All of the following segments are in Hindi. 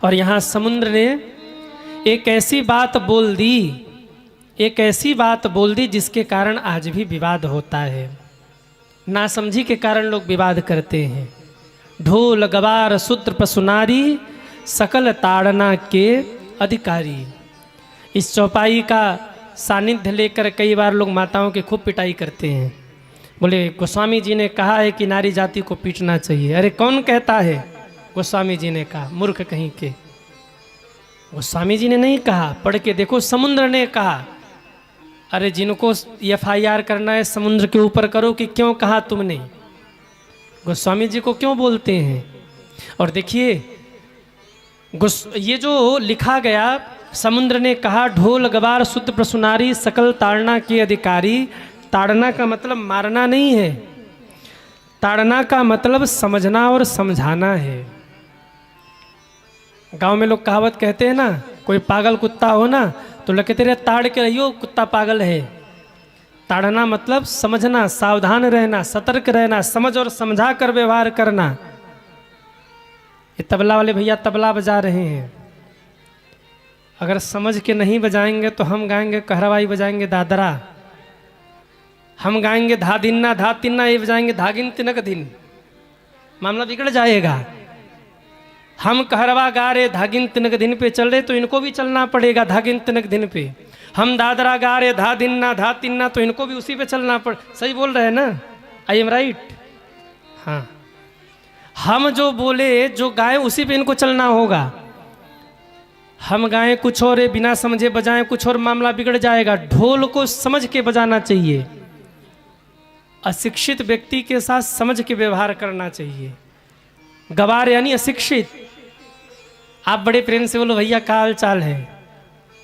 और यहाँ समुद्र ने एक ऐसी बात बोल दी, एक ऐसी बात बोल दी जिसके कारण आज भी विवाद होता है। नासमझी के कारण लोग विवाद करते हैं। ढोल गवार शूद्र पशु नारी सकल ताड़ना के अधिकारी। इस चौपाई का सानिध्य लेकर कई बार लोग माताओं की खूब पिटाई करते हैं। बोले गोस्वामी जी ने कहा है कि नारी जाति को पीटना चाहिए। अरे कौन कहता है? गोस्वामी जी ने कहा। मूर्ख कहीं के, गोस्वामी जी ने नहीं कहा, पढ़ के देखो, समुद्र ने कहा। अरे जिनको FIR करना है समुद्र के ऊपर करो कि क्यों कहा तुमने, गोस्वामी जी को क्यों बोलते हैं। और देखिए ये जो लिखा गया, समुद्र ने कहा ढोल गवार शुद्ध प्रसुनारी सकल ताड़ना के अधिकारी। ताड़ना का मतलब मारना नहीं है, ताड़ना का मतलब समझना और समझाना है। गांव में लोग कहावत कहते हैं ना, कोई पागल कुत्ता हो ना तो लगे तेरे ताड़ के रहियो, कुत्ता पागल है। ताड़ना मतलब समझना, सावधान रहना, सतर्क रहना, समझ और समझा कर व्यवहार करना। ये तबला वाले भैया तबला बजा रहे हैं, अगर समझ के नहीं बजाएंगे तो हम गाएंगे कहरवाई, बजाएंगे दादरा, हम गाएंगे धा दिन्ना धा तिन्ना, ये बजाएंगे धागिन तिनक दिन, मामला बिगड़ जाएगा। हम कहरवा गा रहे धागिन तिनक दिन पे चल रहे तो इनको भी चलना पड़ेगा धागिन तिनक दिन पे। हम दादरा गा रहे धा दिन्ना धा तिन्ना तो इनको भी उसी पे चलना पड़। सही बोल रहे हैं ना? I am right? हाँ, हम जो बोले जो गाए उसी पे इनको चलना होगा। हम गाएं कुछ और, बिना समझे बजाएं कुछ और, मामला बिगड़ जाएगा। ढोल को समझ के बजाना चाहिए। अशिक्षित व्यक्ति के साथ समझ के व्यवहार करना चाहिए। गवार यानी अशिक्षित। आप बड़े प्रेम से बोलो भैया का हाल चाल है,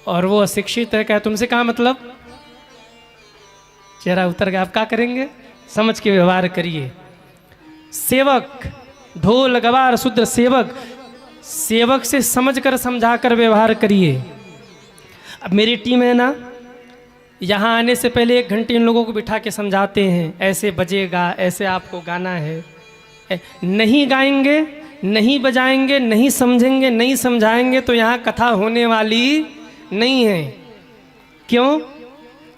और वो अशिक्षित है, क्या तुमसे कहा मतलब, चेहरा उतर गया। आप क्या करेंगे? समझ के व्यवहार करिए। सेवक, ढोल गवार शुद्ध सेवक, सेवक से समझकर समझाकर व्यवहार करिए। अब मेरी टीम है ना, यहाँ आने से पहले 1 घंटे इन लोगों को बिठा के समझाते हैं, ऐसे बजेगा, ऐसे आपको गाना है। नहीं गाएंगे, नहीं बजाएंगे, नहीं समझेंगे, नहीं समझाएंगे तो यहाँ कथा होने वाली नहीं है। क्यों?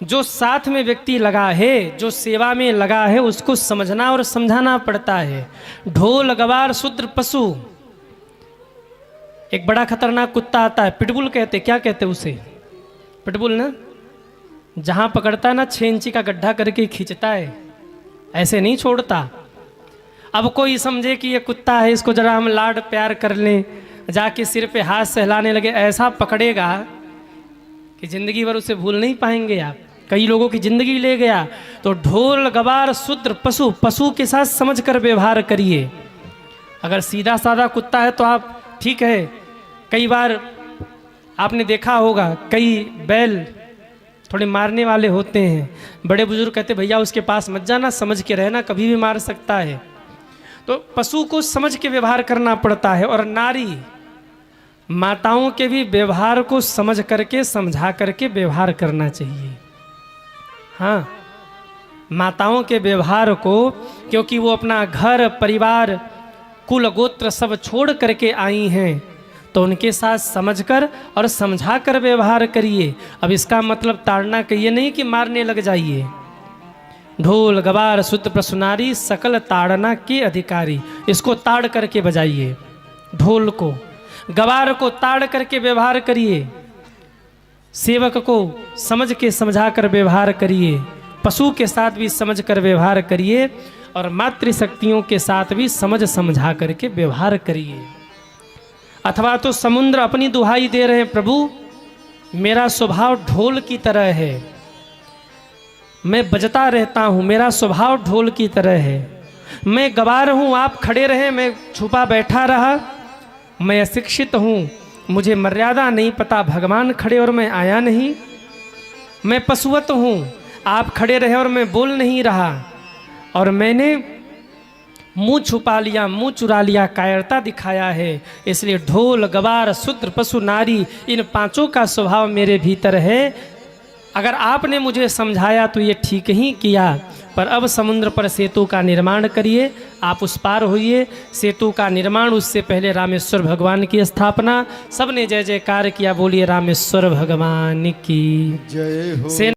जो साथ में व्यक्ति लगा है, जो सेवा में लगा है, उसको समझना और समझाना पड़ता है। ढोल गवार शूद्र पशु। एक बड़ा खतरनाक कुत्ता आता है, पिटबुल कहते, क्या कहते उसे? पिटबुल ना, जहां पकड़ता है ना 6 इंची का गड्ढा करके खींचता है, ऐसे नहीं छोड़ता। अब कोई समझे कि ये कुत्ता है, इसको जरा हम लाड प्यार कर लें, जाके सिर पे हाथ सहलाने लगे, ऐसा पकड़ेगा कि जिंदगी भर उसे भूल नहीं पाएंगे आप। कई लोगों की जिंदगी ले गया। तो ढोल गवार शूद्र पशु, पशु के साथ समझ कर व्यवहार करिए। अगर सीधा साधा कुत्ता है तो आप ठीक है। कई बार आपने देखा होगा, कई बैल थोड़े मारने वाले होते हैं। बड़े बुजुर्ग कहते भैया उसके पास मत जाना, समझ के रहना, कभी भी मार सकता है। तो पशु को समझ के व्यवहार करना पड़ता है। और नारी माताओं के भी व्यवहार को समझ करके, समझा करके व्यवहार करना चाहिए। हाँ, माताओं के व्यवहार को, क्योंकि वो अपना घर परिवार कुल गोत्र सब छोड़ करके आई हैं, तो उनके साथ समझकर और समझाकर व्यवहार करिए। अब इसका मतलब ताड़ना कहिए नहीं कि मारने लग जाइए। ढोल गवार शुद्ध प्रसुनारी सकल ताड़ना के अधिकारी, इसको ताड़ करके बजाइए। ढोल को, गवार को ताड़ करके व्यवहार करिए। सेवक को समझ के समझाकर व्यवहार करिए। पशु के साथ भी समझ कर व्यवहार करिए, और मातृशक्तियों के साथ भी समझ समझा करके व्यवहार करिए। अथवा तो समुद्र अपनी दुहाई दे रहे हैं, प्रभु मेरा स्वभाव ढोल की तरह है, मैं बजता रहता हूँ, मेरा स्वभाव ढोल की तरह है, मैं गवार हूँ, आप खड़े रहे, मैं छुपा बैठा रहा, मैं अशिक्षित हूँ, मुझे मर्यादा नहीं पता, भगवान खड़े और मैं आया नहीं, मैं पशुवत हूँ, आप खड़े रहे और मैं बोल नहीं रहा, और मैंने मुंह छुपा लिया, मुंह चुरा लिया, कायरता दिखाया है। इसलिए ढोल गवार शूद्र पशु नारी, इन 5 का स्वभाव मेरे भीतर है। अगर आपने मुझे समझाया तो ये ठीक ही किया, पर अब समुद्र पर सेतु का निर्माण करिए, आप उस पार होइए। सेतु का निर्माण, उससे पहले रामेश्वर भगवान की स्थापना। सबने जय जयकार किया, बोलिए रामेश्वर भगवान की जय हो।